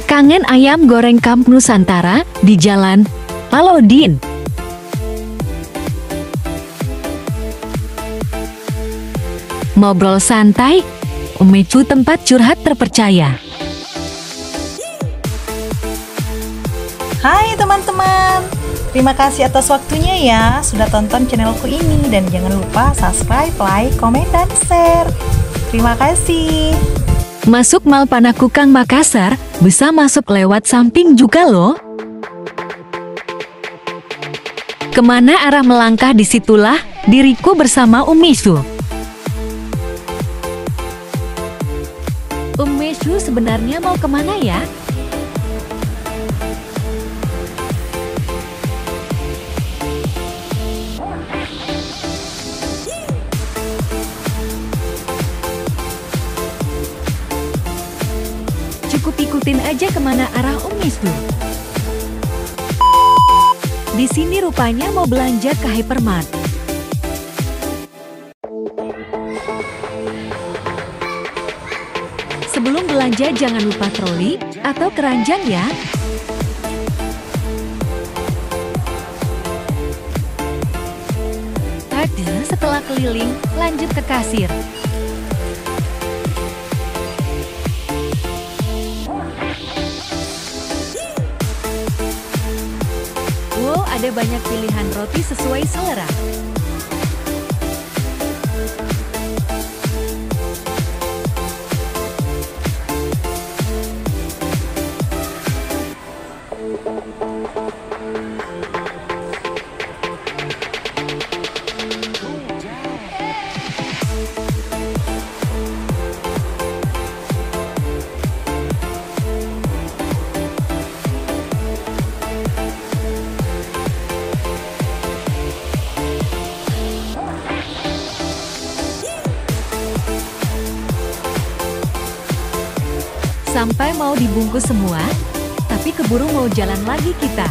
Kangen ayam goreng Kamp Nusantara di Jalan Alauddin. Ngobrol santai, Umicu tempat curhat terpercaya. Hai teman-teman, terima kasih atas waktunya ya sudah tonton channelku ini. Dan jangan lupa subscribe, like, komen, dan share. Terima kasih. Masuk Malpanakukang Makassar, bisa masuk lewat samping juga loh. Kemana arah melangkah disitulah diriku bersama Umicu. Umicu sebenarnya mau kemana ya? Cukup ikutin aja kemana arah Umicu. Di sini rupanya mau belanja ke Hypermart. Sebelum belanja jangan lupa troli atau keranjang ya. Setelah keliling, lanjut ke kasir. Wow, ada banyak pilihan roti sesuai selera. Sampai mau dibungkus semua, tapi keburu mau jalan lagi kita.